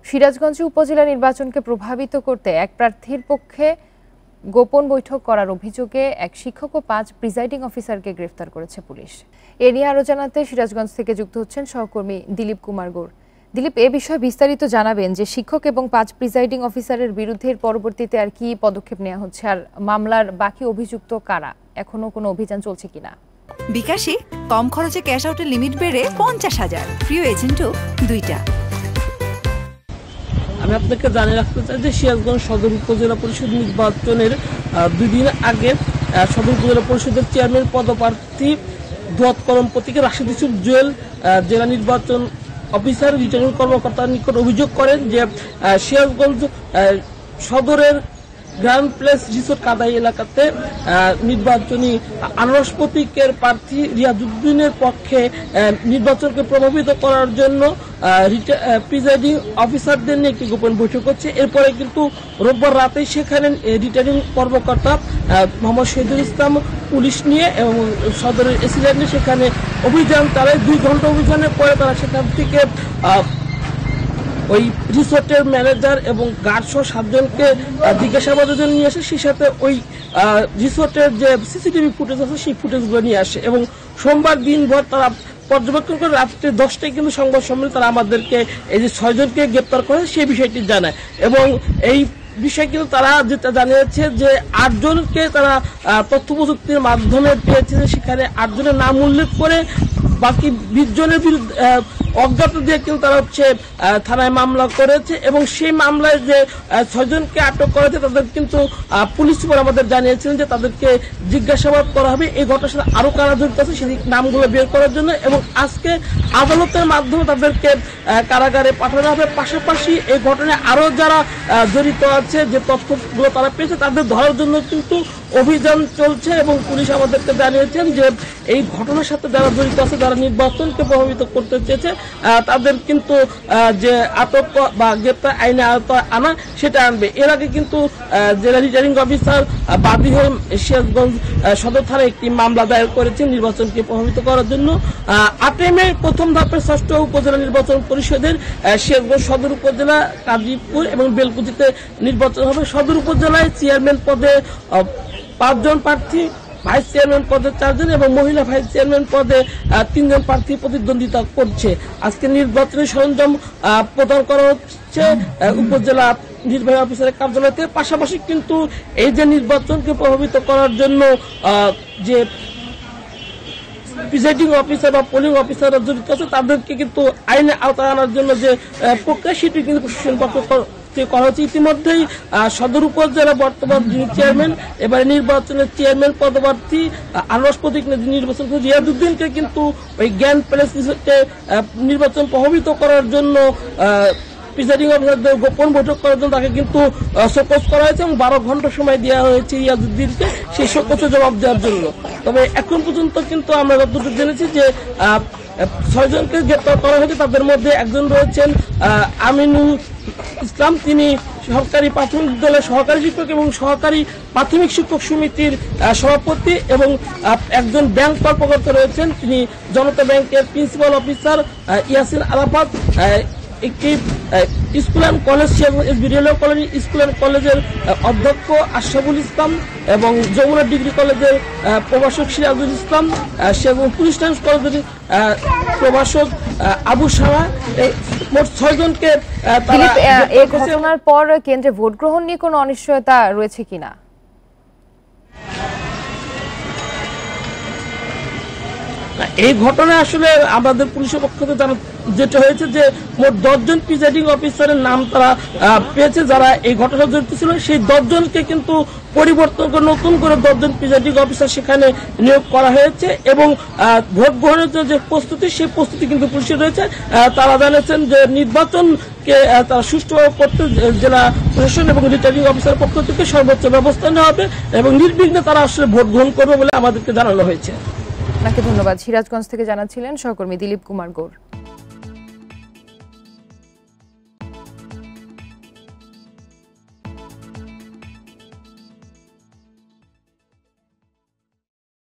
সিরাজগঞ্জে উপজেলা নির্বাচনকে প্রভাবিত করতে এক প্রার্থীর পক্ষে গোপন বৈঠক করার অভিযোগে এক শিক্ষক ও 5 প্রিজাইডিং অফিসারকে গ্রেফতার করেছে পুলিশ। এ নিয়ে আরো জানাতে সিরাজগঞ্জ থেকে যুক্ত হচ্ছেন সহকর্মী দিলীপ কুমার গৌড়। দিলীপ, এ বিষয়ে বিস্তারিত জানাবেন যে শিক্ষক এবং 5 প্রিজাইডিং অফিসারের বিরুদ্ধে পরবর্তীতে আর কি পদক্ষেপ নেওয়া হচ্ছে, আর মামলার বাকি অভিযুক্ত কারা, এখনো কোনো অভিযান চলছে কিনা? বিকাশে কম খরচে ক্যাশ আউটের লিমিট বেড়ে 50,000, প্রিয় এজেন্টও 2টা। আমি আপনাকে জানিয়ে রাখতে চাই যে সিরাজগঞ্জ সদর উপজেলা পরিষদ নির্বাচনের 2 দিন আগে সদর উপজেলা পরিষদের চেয়ারম্যান পদপ্রার্থী দোয়াত কলম প্রতীকে রাশেদ ইউসুফ জুয়েল জেলা নির্বাচন অফিসার রিটার্নিং কর্মকর্তার নিকট অভিযোগ করেন যে সিরাজগঞ্জ সদরের গ্র্যান্ড প্লেস রিসোর্ট কাদাই এলাকাতে নির্বাচনী আনারস প্রতীকের প্রার্থী রিয়াজউদ্দিনের পক্ষে নির্বাচনকে প্রভাবিত করার জন্য প্রিজাইডিং অফিসারদের নিয়ে একটি গোপন বৈঠক হচ্ছে। এরপরে কিন্তু রোববার রাতেই সেখানে রিটার্নিং কর্মকর্তা মোহাম্মদ শহীদুল ইসলাম পুলিশ নিয়ে এবং সদরের এসিল্যান্ড নিয়ে সেখানে অভিযান চালায়। 2 ঘন্টা অভিযানের পরে তারা সেখান থেকে ওই রিসোর্টের ম্যানেজার এবং গার্ড সহ 7 জনকে জিজ্ঞাসাবাদের জন্য নিয়ে আসে। সেই সাথে ওই রিসোর্টের যে সিসিটিভি ফুটেজ আছে সেই ফুটেজগুলো নিয়ে আসে এবং সোমবার দিনভর তারা পর্যবেক্ষণ করে রাত্রে 10টায় কিন্তু সংবাদ সম্মেলনে তারা আমাদেরকে এই যে 6 জনকে গ্রেপ্তার করে সেই বিষয়টি জানায় এবং এই বিষয় কিন্তু তারা যেটা জানিয়েছে যে 8 জনকে তারা তথ্য প্রযুক্তির মাধ্যমে পেয়েছে, সেখানে 8 জনের নাম উল্লেখ করে বাকি 20 জনের বিরুদ্ধে অজ্ঞাত দিয়ে কিন্তু তারা থানায় মামলা করেছে এবং সেই মামলায় যে 6 জনকে আটক করেছে তাদের কিন্তু পুলিশ সুপার আমাদের জানিয়েছিলেন যে তাদেরকে জিজ্ঞাসাবাদ করা হবে এই ঘটনার সাথে আরো কারা জড়িত আছে সেই নামগুলো বের করার জন্য এবং আজকে আদালতের মাধ্যমে তাদেরকে কারাগারে পাঠানো হবে। পাশাপাশি এই ঘটনায় আরো যারা জড়িত আছে যে তথ্যগুলো তারা পেয়েছে তাদের ধরার জন্য কিন্তু অভিযান চলছে এবং পুলিশ আমাদেরকে জানিয়েছেন যে এই ঘটনার সাথে যারা জড়িত আছে, যারা নির্বাচনকে প্রভাবিত করতে চেয়েছে তাদের কিন্তু যে আটক বা গ্রেপ্তার আইনে আওতায় আনা সেটা আনবে। এর আগে কিন্তু জেলা রিটার্নিং অফিসার বাদী হয়ে সিরাজগঞ্জ সদর থানায় একটি মামলা দায়ের করেছেন নির্বাচনকে প্রভাবিত করার জন্য। 8 মে প্রথম ধাপের 6ষ্ঠ উপজেলা নির্বাচন পরিষদের সিরাজগঞ্জ সদর উপজেলা, কাজীপুর এবং বেলকুচিতে নির্বাচন হবে। সদর উপজেলায় চেয়ারম্যান পদে 5 জন প্রার্থী, ভাইস চেয়ারম্যান পদে 4 জন এবং মহিলা ভাইস চেয়ারম্যান পদে 3 জন প্রার্থী প্রতিদ্বন্দ্বিতা করছে। আজকে নির্বাচনী সরঞ্জাম প্রদান করা হচ্ছে উপজেলা নির্বাহী অফিসারের কার্যালয়তে। পাশাপাশি কিন্তু এই যে নির্বাচনকে প্রভাবিত করার জন্য যে প্রিজাইডিং অফিসার বা পোলিং অফিসাররা জড়িত আছে তাদেরকে কিন্তু আইনে আওতায় আনার জন্য যে প্রক্রিয়া সেটি কিন্তু প্রশাসন পক্ষ করা হচ্ছে। ইতিমধ্যেই সদর উপজেলা বর্তমান যিনি চেয়ারম্যান, এবারে নির্বাচনের চেয়ারম্যান পদপ্রার্থী আনারস প্রতীক নির্বাচন রিয়াজউদ্দিনকে কিন্তু ওই গ্র্যান্ড প্যালেস রিসোর্টে নির্বাচন প্রভাবিত করার জন্য প্রিজাইডিং অফিসারদের গোপন বৈঠক করার জন্য তাকে কিন্তু শোকজ করা হয়েছে এবং 12 ঘন্টা সময় দেওয়া হয়েছে রিয়াজউদ্দিনকে সেই শোকজে জবাব দেওয়ার জন্য। তবে এখন পর্যন্ত কিন্তু আমরা যতটুকু জেনেছি যে 6 জনকে গ্রেপ্তার করা হয়েছে। তাদের মধ্যে একজন রয়েছেন আমিনুল ইসলাম, তিনি সরকারি প্রাথমিক বিদ্যালয়ের সহকারী শিক্ষক এবং সহকারী প্রাথমিক শিক্ষক সমিতির সভাপতি এবং একজন ব্যাংক কর্মকর্তা রয়েছেন, তিনি জনতা ব্যাংকের প্রিন্সিপাল অফিসার ইয়াসিন আরাফাত, একটি school and college college school and কলেজের অধ্যক্ষ আশরাফুল ইসলাম এবং যমুনা ডিগ্রি কলেজের প্রভাষক সিরাজুল ইসলাম এবং পুলিশ লাইন্স কলেজের প্রভাষক আবু সাহা, মোট 6 জনকে। এই ঘটনার পর কেন্দ্রে ভোট গ্রহণ নিয়ে কোনো অনিশ্চয়তা রয়েছে কিনা? এই ঘটনায় আসলে আমাদের পুলিশের পক্ষ থেকে যেটা হয়েছে যে মোট 10 জন প্রিজাইডিং অফিসারের নাম তারা পেয়েছে যারা এই ঘটনা জড়িত ছিল। সেই 10 জনকে কিন্তু পরিবর্তন করে নতুন করে 10 জন প্রিজাইডিং অফিসার সেখানে নিয়োগ করা হয়েছে এবং ভোট গ্রহণের যে প্রস্তুতি সেই প্রস্তুতি কিন্তু পুলিশের রয়েছে। তারা জানিয়েছেন যে নির্বাচনকে তারা সুষ্ঠুভাবে করতে জেলা প্রশাসন এবং রিটার্নিং অফিসার পক্ষ থেকে সর্বোচ্চ ব্যবস্থা নেওয়া হবে এবং নির্বিঘ্নে তারা আসলে ভোট গ্রহণ করবে বলে আমাদেরকে জানানো হয়েছে। আপনাকে ধন্যবাদ। সিরাজগঞ্জ থেকে জানাচ্ছিলেন সহকর্মী দিলীপ কুমার গৌড়।